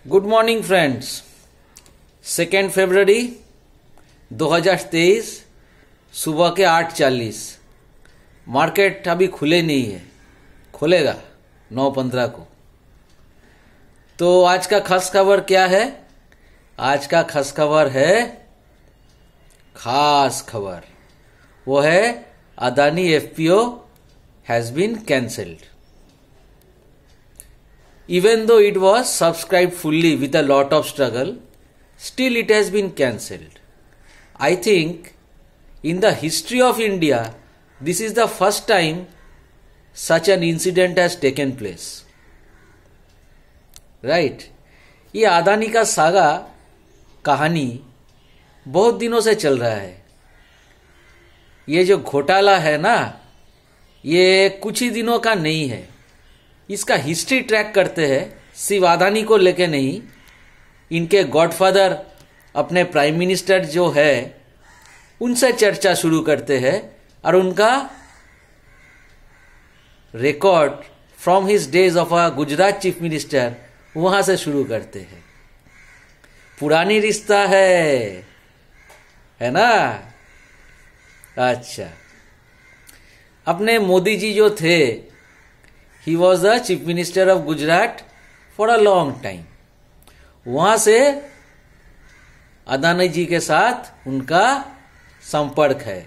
Good morning friends. 2 फरवरी 2023 सुबह के 8:40। Market अभी खुले नहीं है, खुलेगा 9:15 को। तो आज का खास खबर क्या है? आज का खास खबर है, वो है Adani FPO has been cancelled. Even though it was subscribed fully with a lot of struggle, still it has been cancelled. I think in the history of India, this is the first time such an incident has taken place. Right? ये अदानी का saga कहानी बहुत दिनों से चल रहा है। ये जो घोटाला है ना, ये कुछ ही दिनों का नहीं है। इसका हिस्ट्री ट्रैक करते हैं, सिर्फ अदानी को लेके नहीं, इनके गॉडफादर अपने प्राइम मिनिस्टर जो है उनसे चर्चा शुरू करते हैं और उनका record from his days of a Gujarat chief minister वहां से शुरू करते हैं। पुरानी रिश्ता है ना। अच्छा, अपने मोदी जी जो थे, He was the Chief Minister of Gujarat for a long time. वहां से अदानी जी के साथ उनका संपर्क है।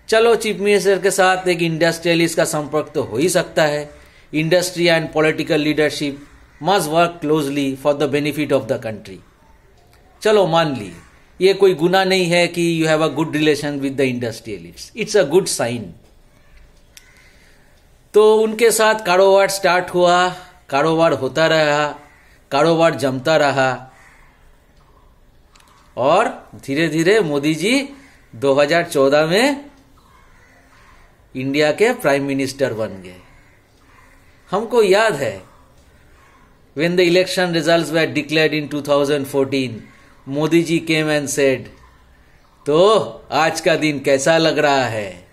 चलो, चीफ मिनिस्टर के साथ एक इंडस्ट्रियलिस्ट का संपर्क तो हो ही सकता है। Industry and political leadership must work closely for the benefit of the country. चलो, मान लिए ये कोई गुनाह नहीं है कि you have a good relation with the industrialist. It's a good sign. तो उनके साथ कारोबार स्टार्ट हुआ, कारोबार होता रहा, कारोबार जमता रहा और धीरे धीरे मोदी जी 2014 में इंडिया के प्राइम मिनिस्टर बन गए। हमको याद है, when the election results were declared in 2014, Modi ji came and said, तो आज का दिन कैसा लग रहा है?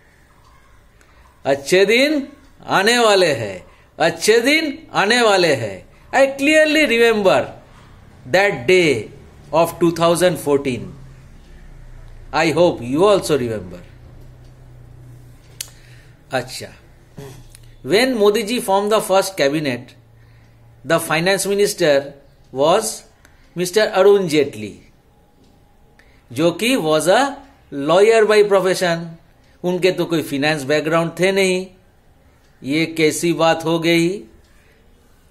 अच्छे दिन आने वाले हैं, अच्छे दिन आने वाले हैं। I clearly remember that day of 2014। I hope you also remember. अच्छा, when Modi ji form the first cabinet, the finance minister was mister Arun Jaitley, जो कि was a lawyer by profession. उनके तो कोई फिनेंस बैकग्राउंड थे नहीं। ये कैसी बात हो गई?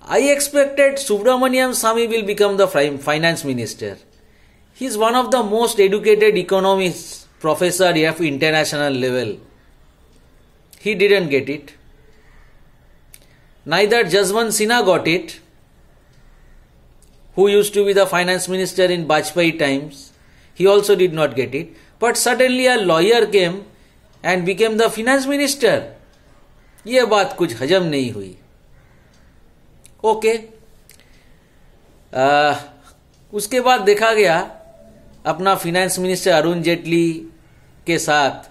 I expected Subramanian Swamy will become the finance minister. He is one of the most educated economist professor of international level. He didn't get it. Neither Jaswant Sinha got it, who used to be the finance minister in Vajpayee times. He also did not get it. But suddenly a lawyer came and became the finance minister. ये बात कुछ हजम नहीं हुई। Okay, उसके बाद देखा गया अपना फिनेंस मिनिस्टर अरुण जेटली के साथ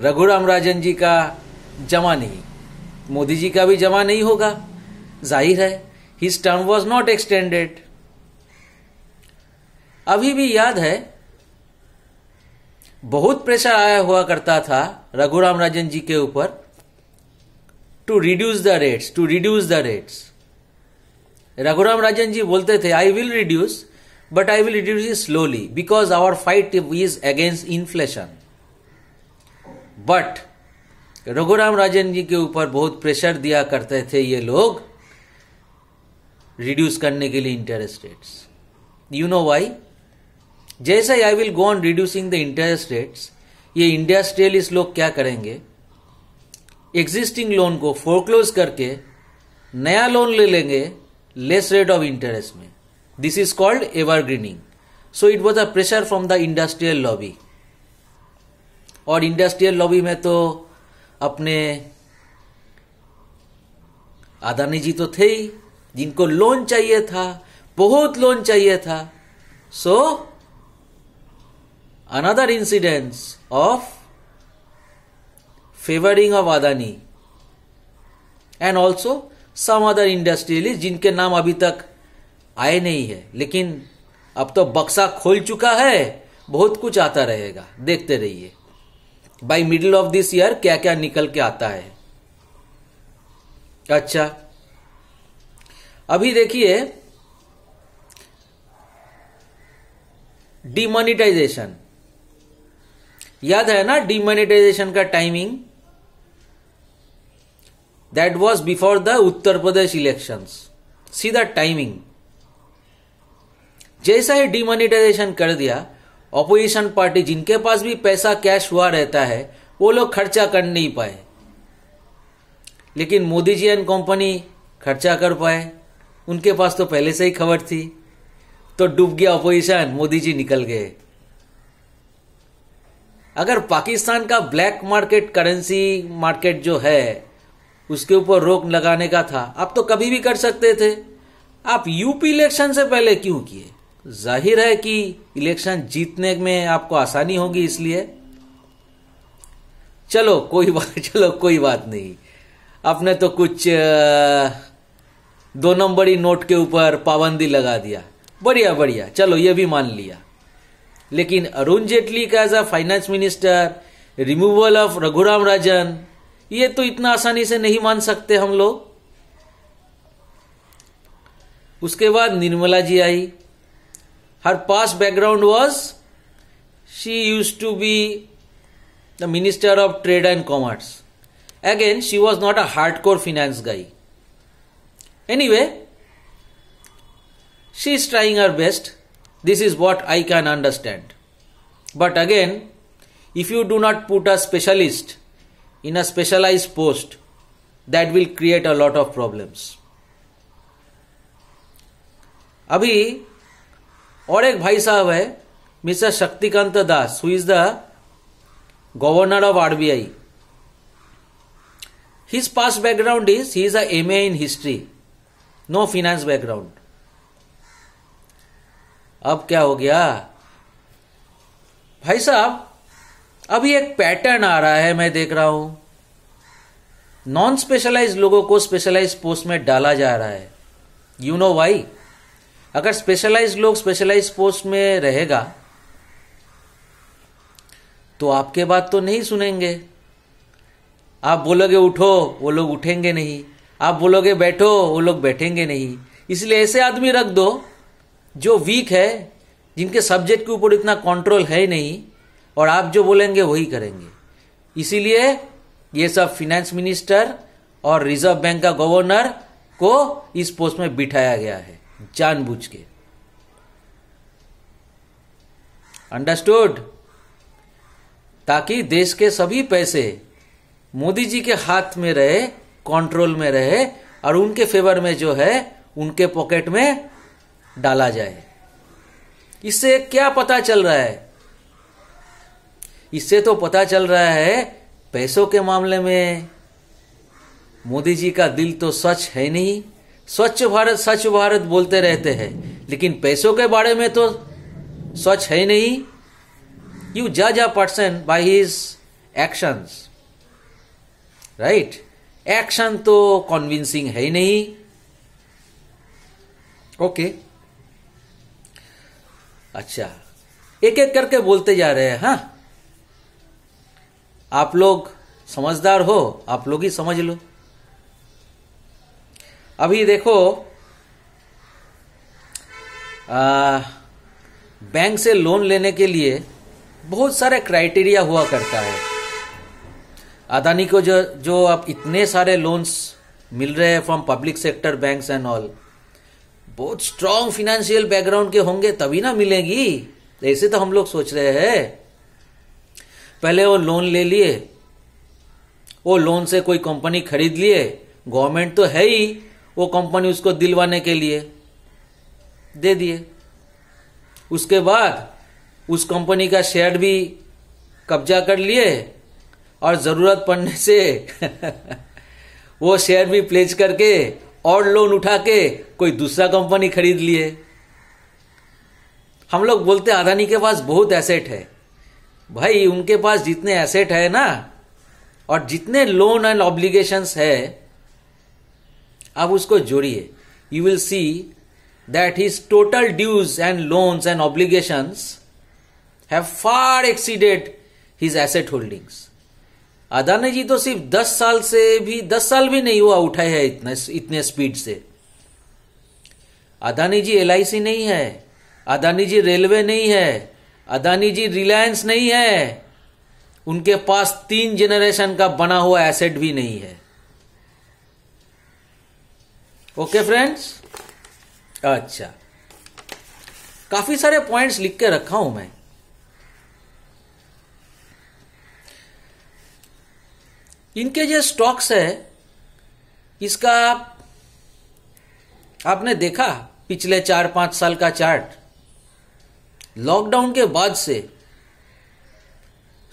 रघुराम राजन जी का जमा नहीं, मोदी जी का भी जमा नहीं होगा, जाहिर है। His term was not extended. अभी भी याद है, बहुत प्रेशर आया हुआ करता था रघुराम राजन जी के ऊपर to reduce the rates. Raghuram Rajan ji बोलते थे, I will reduce, but I will reduce it slowly because our fight is against inflation. But Raghuram Rajan ji के ऊपर बहुत प्रेशर दिया करते थे ये लोग रिड्यूस करने के लिए interest rates. You know why? जैसे I will go on reducing the interest rates, ये इंडस्ट्रियलिस्ट लोग क्या करेंगे, एग्जिस्टिंग लोन को फोरक्लोज करके नया लोन ले लेंगे लेस रेट ऑफ इंटरेस्ट में। This is called evergreening. So it was a pressure from the industrial lobby. और इंडस्ट्रियल लॉबी में तो अपने अदानी जी तो थे ही, जिनको लोन चाहिए था, बहुत लोन चाहिए था। So another incidence of favouring of Adani and also some other industrialist जिनके नाम अभी तक आए नहीं है, लेकिन अब तो बक्सा खोल चुका है, बहुत कुछ आता रहेगा, देखते रहिए by middle of this year क्या क्या निकल के आता है। अच्छा, अभी देखिए डिमोनेटाइजेशन, याद है ना डिमोनेटाइजेशन का timing? That was before the Uttar Pradesh elections. See the timing, जैसा ही डिमोनेटाइजेशन कर दिया, ऑपोजिशन पार्टी जिनके पास भी पैसा कैश हुआ रहता है वो लोग खर्चा कर नहीं पाए, लेकिन मोदी जी एंड कंपनी खर्चा कर पाए। उनके पास तो पहले से ही खबर थी, तो डूब गया ऑपोजिशन, मोदी जी निकल गए। अगर पाकिस्तान का ब्लैक मार्केट करेंसी मार्केट जो है उसके ऊपर रोक लगाने का था, आप तो कभी भी कर सकते थे। आप यूपी इलेक्शन से पहले क्यों किए? जाहिर है कि इलेक्शन जीतने में आपको आसानी होगी इसलिए। चलो कोई बात नहीं, आपने तो कुछ 2 नंबरी नोट के ऊपर पाबंदी लगा दिया, बढ़िया, चलो ये भी मान लिया। लेकिन अरुण जेटली का as a finance minister, removal of Raghuram Rajan, ये तो इतना आसानी से नहीं मान सकते हम लोग। उसके बाद निर्मला जी आई। Her past background was she used to be the minister of trade and commerce. Again she was not a hardcore finance guy. Anyway, she is trying her best. This is what I can understand. But again, if you do not put a specialist in a specialized post, that will create a lot of problems. अभी और एक भाई साहब है, mister Shaktikanta Das, who is the governor of RBI. His past background is he is a MA in history, no finance background. अब क्या हो गया भाई साहब? अभी एक पैटर्न आ रहा है, मैं देख रहा हूं, नॉन स्पेशलाइज्ड लोगों को स्पेशलाइज्ड पोस्ट में डाला जा रहा है। You know Y? अगर स्पेशलाइज्ड लोग स्पेशलाइज्ड पोस्ट में रहेगा तो आपके बात तो नहीं सुनेंगे। आप बोलोगे उठो, वो लोग उठेंगे नहीं। आप बोलोगे बैठो, वो लोग बैठेंगे नहीं। इसलिए ऐसे आदमी रख दो जो वीक है, जिनके सब्जेक्ट के ऊपर इतना कंट्रोल है नहीं, और आप जो बोलेंगे वही करेंगे। इसीलिए ये सब फिनेंस मिनिस्टर और रिजर्व बैंक का गवर्नर को इस पोस्ट में बिठाया गया है जानबूझ के। अंडरस्टूड? ताकि देश के सभी पैसे मोदी जी के हाथ में रहे, कंट्रोल में रहे, और उनके फेवर में जो है उनके पॉकेट में डाला जाए। इससे क्या पता चल रहा है? इससे तो पता चल रहा है पैसों के मामले में मोदी जी का दिल तो स्वच्छ है नहीं। स्वच्छ भारत बोलते रहते हैं, लेकिन पैसों के बारे में तो स्वच्छ है नहीं। यू जज a person by his actions, right? Action तो कन्विंसिंग है ही नहीं। ओके, अच्छा, एक एक करके बोलते जा रहे हैं। हाँ, आप लोग समझदार हो, आप लोग ही समझ लो। अभी देखो, बैंक से लोन लेने के लिए बहुत सारे क्राइटेरिया हुआ करता है। अदानी को जो अब इतने सारे लोन्स मिल रहे हैं from public sector banks and all, बहुत स्ट्रांग फाइनेंशियल बैकग्राउंड के होंगे तभी ना मिलेगी। ऐसे तो हम लोग सोच रहे हैं। पहले वो लोन ले लिए, वो लोन से कोई कंपनी खरीद लिए, गवर्नमेंट तो है ही, वो कंपनी उसको दिलवाने के लिए दे दिए। उसके बाद उस कंपनी का शेयर भी कब्जा कर लिए, और जरूरत पड़ने से वो शेयर भी प्लेज करके और लोन उठा के कोई दूसरा कंपनी खरीद लिए। हम लोग बोलते अदानी के पास बहुत एसेट है। भाई, उनके पास जितने एसेट है ना, और जितने लोन एंड ऑब्लिगेशंस है, आप उसको जोड़िए, you will see that his total dues and loans and obligations have far exceeded his asset holdings. Adani ji तो सिर्फ 10 साल भी नहीं हुआ उठाए है इतने स्पीड से। अदानी जी LIC नहीं है, अदानी जी रेलवे नहीं है, अदानी जी रिलायंस नहीं है, उनके पास 3 जनरेशन का बना हुआ एसेट भी नहीं है। ओके फ्रेंड्स, अच्छा, काफी सारे पॉइंट्स लिख के रखा हूं मैं। इनके जो स्टॉक्स है, इसका आपने देखा पिछले 4-5 साल का चार्ट, लॉकडाउन के बाद से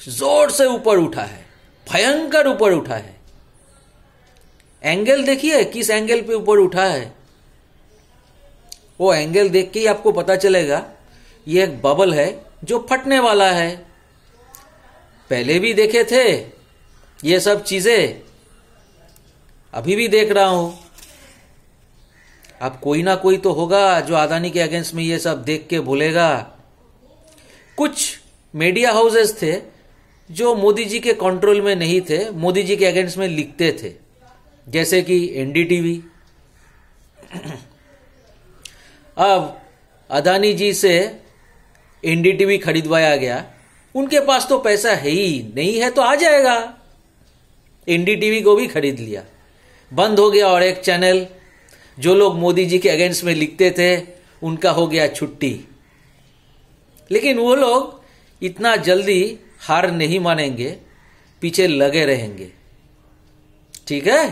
जोर से ऊपर उठा है, भयंकर ऊपर उठा है। एंगल देखिए किस एंगल पे ऊपर उठा है, वो एंगल देख के ही आपको पता चलेगा ये एक बबल है जो फटने वाला है। पहले भी देखे थे ये सब चीजें, अभी भी देख रहा हूं। अब कोई ना कोई तो होगा जो अदानी के अगेंस्ट में ये सब देख के बोलेगा। कुछ मीडिया हाउसेस थे जो मोदी जी के कंट्रोल में नहीं थे, मोदी जी के अगेंस्ट में लिखते थे, जैसे कि NDTV। अब अदानी जी से NDTV खरीदवाया गया, उनके पास तो पैसा है ही नहीं, है तो आ जाएगा। NDTV को भी खरीद लिया, बंद हो गया। और एक चैनल जो लोग मोदी जी के अगेंस्ट में लिखते थे उनका हो गया छुट्टी। लेकिन वो लोग इतना जल्दी हार नहीं मानेंगे, पीछे लगे रहेंगे। ठीक है,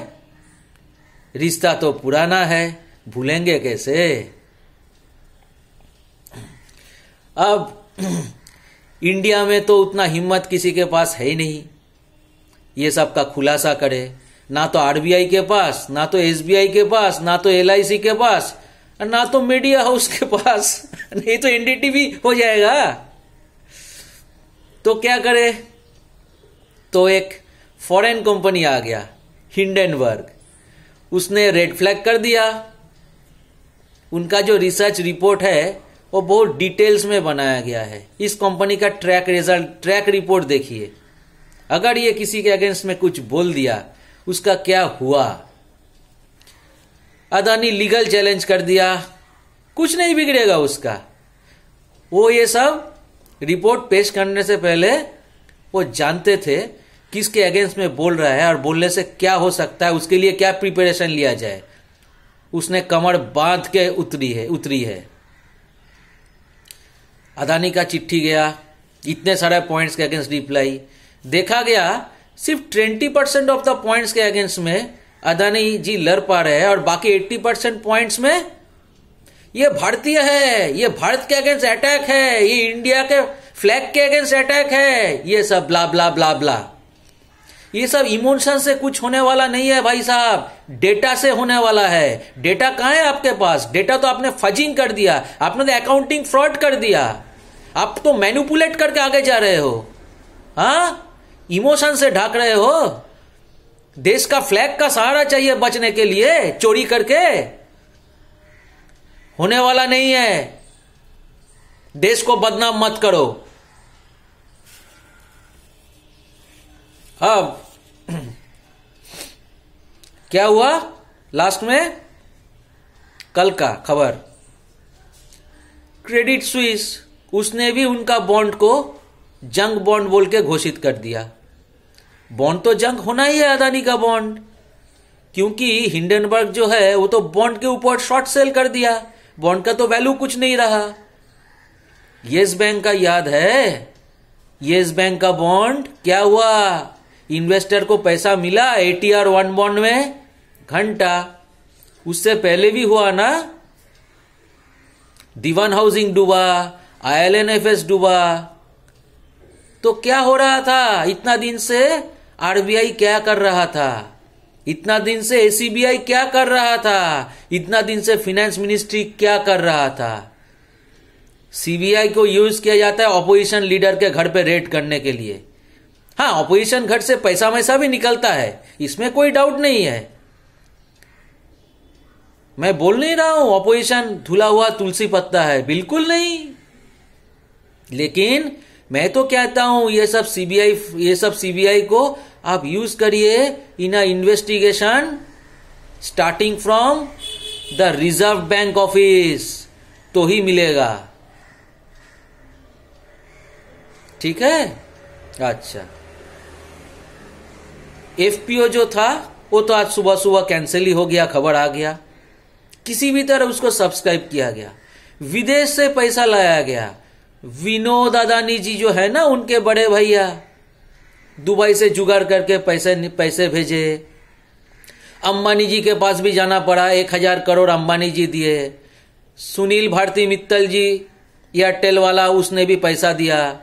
रिश्ता तो पुराना है, भूलेंगे कैसे। अब इंडिया में तो उतना हिम्मत किसी के पास है ही नहीं ये सब का खुलासा करे, ना तो RBI के पास, ना तो SBI के पास, ना तो LIC के पास, ना तो मीडिया हाउस के पास। नहीं तो NDTV हो जाएगा। तो क्या करे, तो एक फॉरेन कंपनी आ गया हिंडनबर्ग, उसने रेड फ्लैग कर दिया। उनका जो रिसर्च रिपोर्ट है वो बहुत डिटेल्स में बनाया गया है। इस कंपनी का ट्रैक रिपोर्ट देखिए। अगर ये किसी के अगेंस्ट में कुछ बोल दिया, उसका क्या हुआ। अदानी लीगल चैलेंज कर दिया, कुछ नहीं बिगड़ेगा उसका। वो ये सब रिपोर्ट पेश करने से पहले वो जानते थे किसके अगेंस्ट में बोल रहा है और बोलने से क्या हो सकता है, उसके लिए क्या प्रिपरेशन लिया जाए। उसने कमर बांध के उतरी है। अदानी का चिट्ठी गया, इतने सारे पॉइंट्स के अगेंस्ट रिप्लाई देखा गया। सिर्फ 20% ऑफ द पॉइंट्स के अगेंस्ट में अदानी जी लड़ पा रहे हैं और बाकी 80% पॉइंट्स में ये भारतीय है, ये भारत के अगेंस्ट अटैक है, ये इंडिया के फ्लैग के अगेंस्ट अटैक है, ये सब ब्ला ब्ला ब्ला ब्ला। ये सब इमोशन से कुछ होने वाला नहीं है भाई साहब, डेटा से होने वाला है। डेटा कहां है आपके पास? डेटा तो आपने फजिंग कर दिया, आपने तो अकाउंटिंग फ्रॉड कर दिया, आप तो मैनिपुलेट करके आगे जा रहे हो। हाँ, इमोशन से ढाक रहे हो। देश का फ्लैग का सहारा चाहिए बचने के लिए, चोरी करके होने वाला नहीं है। देश को बदनाम मत करो। अब क्या हुआ लास्ट में? कल का खबर, क्रेडिट स्विस, उसने भी उनका बॉन्ड को जंग बॉन्ड बोल के घोषित कर दिया। बॉन्ड तो जंग होना ही है अदानी का बॉन्ड, क्योंकि हिंडनबर्ग जो है वो तो बॉन्ड के ऊपर शॉर्ट सेल कर दिया, बॉन्ड का तो वैल्यू कुछ नहीं रहा। येस बैंक का याद है? येस बैंक का बॉन्ड क्या हुआ? इन्वेस्टर को पैसा मिला ATR 1 बॉन्ड में घंटा। उससे पहले भी हुआ ना, दीवान हाउसिंग डूबा, ILNFS डूबा। तो क्या हो रहा था इतना दिन से? RBI क्या कर रहा था इतना दिन से? SCBI क्या कर रहा था इतना दिन से? फाइनेंस मिनिस्ट्री क्या कर रहा था? CBI को यूज किया जाता है ऑपोजिशन लीडर के घर पे रेड करने के लिए। हाँ, ऑपोजिशन घर से पैसा वैसा भी निकलता है, इसमें कोई डाउट नहीं है। मैं बोल नहीं रहा हूं ऑपोजिशन धुला हुआ तुलसी पत्ता है, बिल्कुल नहीं। लेकिन मैं तो कहता हूं ये सब सीबीआई को आप यूज करिए in a investigation starting from the reserve bank office, तो ही मिलेगा। ठीक है। अच्छा, एफपीओ जो था वो तो आज सुबह सुबह कैंसिल ही हो गया, खबर आ गया। किसी भी तरह उसको सब्सक्राइब किया गया, विदेश से पैसा लाया गया। विनोद अदानी जी जो है ना, उनके बड़े भैया, दुबई से जुगाड़ करके पैसे भेजे। अंबानी जी के पास भी जाना पड़ा, 1000 करोड़ अंबानी जी दिए। सुनील भारती मित्तल जी एयरटेल वाला, उसने भी पैसा दिया।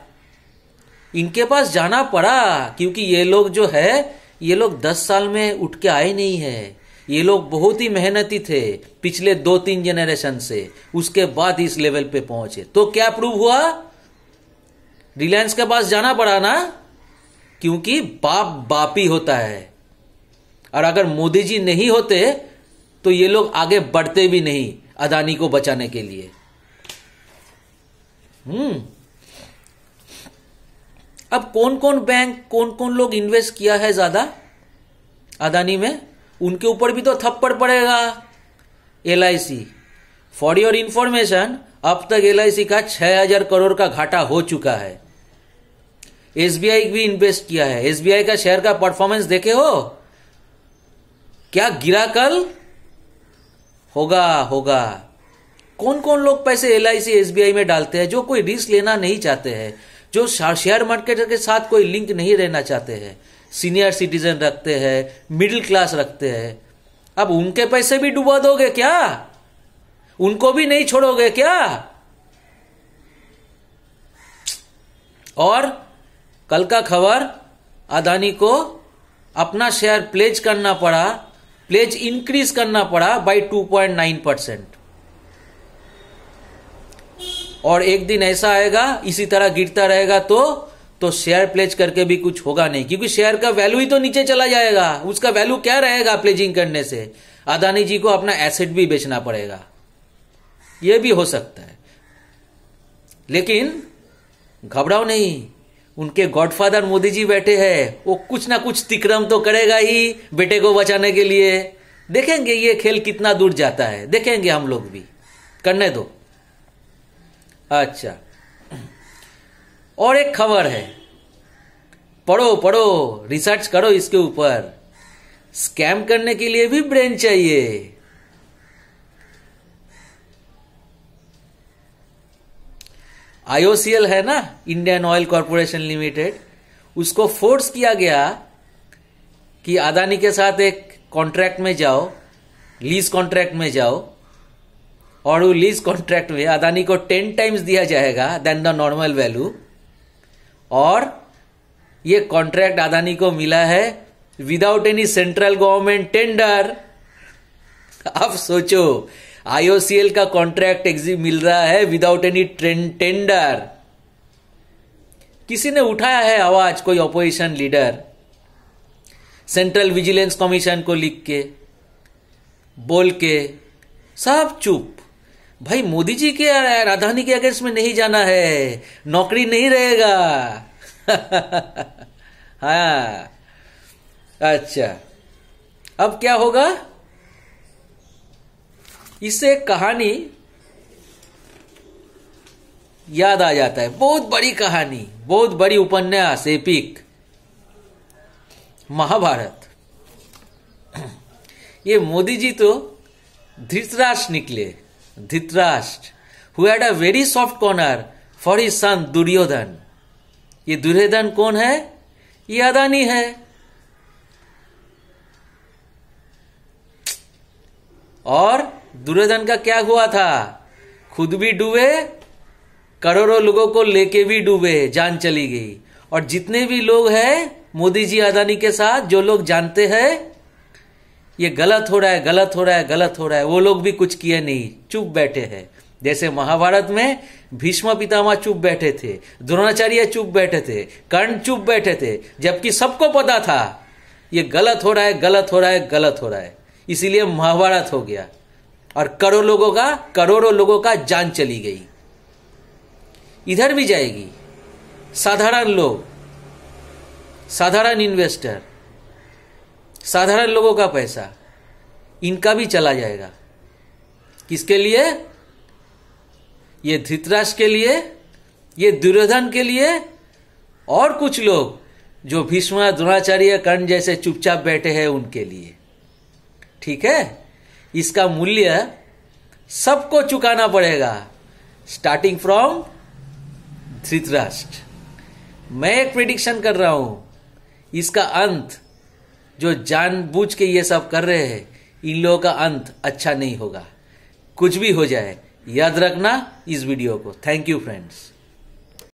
इनके पास जाना पड़ा क्योंकि ये लोग जो है, ये लोग 10 साल में उठ के आए नहीं है। ये लोग बहुत ही मेहनती थे पिछले 2-3 जनरेशन से, उसके बाद इस लेवल पे पहुंचे। तो क्या प्रूव हुआ? रिलायंस के पास जाना पड़ा ना, क्योंकि बाप ही होता है। और अगर मोदी जी नहीं होते तो ये लोग आगे बढ़ते भी नहीं अदानी को बचाने के लिए। अब कौन कौन बैंक, कौन कौन लोग इन्वेस्ट किया है ज्यादा अदानी में, उनके ऊपर भी तो थप्पड़ पड़ेगा। LIC, फॉर योर इंफॉर्मेशन, अब तक LIC का 6000 करोड़ का घाटा हो चुका है। SBI भी इन्वेस्ट किया है। SBI का शेयर का परफॉर्मेंस देखे हो, क्या गिरा कल? होगा। कौन कौन लोग पैसे LIC SBI में डालते हैं? जो कोई रिस्क लेना नहीं चाहते हैं, जो शेयर मार्केट के साथ कोई लिंक नहीं रहना चाहते हैं, सीनियर सिटीजन रखते हैं, मिडिल क्लास रखते हैं। अब उनके पैसे भी डुबा दोगे क्या? उनको भी नहीं छोड़ोगे क्या? और कल का खबर, अदानी को अपना शेयर प्लेज करना पड़ा, प्लेज इंक्रीज करना पड़ा बाय 2.9%। और एक दिन ऐसा आएगा, इसी तरह गिरता रहेगा तो शेयर प्लेज करके भी कुछ होगा नहीं, क्योंकि शेयर का वैल्यू ही तो नीचे चला जाएगा। उसका वैल्यू क्या रहेगा प्लेजिंग करने से? अदानी जी को अपना एसेट भी बेचना पड़ेगा, यह भी हो सकता है। लेकिन घबराओ नहीं, उनके गॉडफादर मोदी जी बैठे हैं, वो कुछ ना कुछ तिक्रम तो करेगा ही बेटे को बचाने के लिए। देखेंगे ये खेल कितना दूर जाता है, देखेंगे हम लोग भी, करने दो। अच्छा, और एक खबर है, पढ़ो, रिसर्च करो इसके ऊपर। स्कैम करने के लिए भी ब्रेन चाहिए। IOCL है ना, इंडियन ऑयल कॉर्पोरेशन लिमिटेड, उसको फोर्स किया गया कि अदानी के साथ एक कॉन्ट्रैक्ट में जाओ, लीज कॉन्ट्रैक्ट में जाओ, और वो लीज कॉन्ट्रैक्ट में अदानी को 10 टाइम्स दिया जाएगा देन द नॉर्मल वैल्यू। और ये कॉन्ट्रैक्ट अदानी को मिला है without any central government tender. अब सोचो, IOCL का कॉन्ट्रैक्ट मिल रहा है विदाउट एनी टेंडर। किसी ने उठाया है आवाज, कोई opposition leader, central vigilance commission को लिख के, बोल के, सब चुप। भाई मोदी जी के अदानी के अगेंस्ट में नहीं जाना है, नौकरी नहीं रहेगा। हाँ, अच्छा, अब क्या होगा? इससे एक कहानी याद आ जाता है, बहुत बड़ी कहानी, बहुत बड़ी उपन्यास, एपिक, महाभारत। ये मोदी जी तो धृतराष्ट्र निकले, Dhritarashtra, who had a very soft corner for his son Duryodhana. ये दुर्योधन कौन है? ये अदानी है। और दुर्योधन का क्या हुआ था? खुद भी डूबे, करोड़ों लोगों को लेके भी डूबे, जान चली गई। और जितने भी लोग हैं मोदी जी अदानी के साथ, जो लोग जानते हैं ये गलत हो रहा है, गलत हो रहा है, गलत हो रहा है, वो लोग भी कुछ किए नहीं, चुप बैठे हैं। जैसे महाभारत में भीष्म पितामह चुप बैठे थे, द्रोणाचार्य चुप बैठे थे, कर्ण चुप बैठे थे, जबकि सबको पता था ये गलत हो रहा है, गलत हो रहा है, गलत हो रहा है। इसीलिए महाभारत हो गया। और करोड़ों लोगों का जान चली गई। इधर भी जाएगी, साधारण लोग, साधारण इन्वेस्टर, साधारण लोगों का पैसा, इनका भी चला जाएगा। किसके लिए? ये धृतराष्ट्र के लिए, ये दुर्योधन के लिए, और कुछ लोग जो भीष्म, द्रोणाचार्य, कर्ण जैसे चुपचाप बैठे हैं उनके लिए। ठीक है, इसका मूल्य सबको चुकाना पड़ेगा, स्टार्टिंग फ्रॉम धृतराष्ट्र। मैं एक प्रेडिक्शन कर रहा हूं, इसका अंत, जो जानबूझ के ये सब कर रहे हैं, इन लोगों का अंत अच्छा नहीं होगा। कुछ भी हो जाए, याद रखना इस वीडियो को। Thank you friends.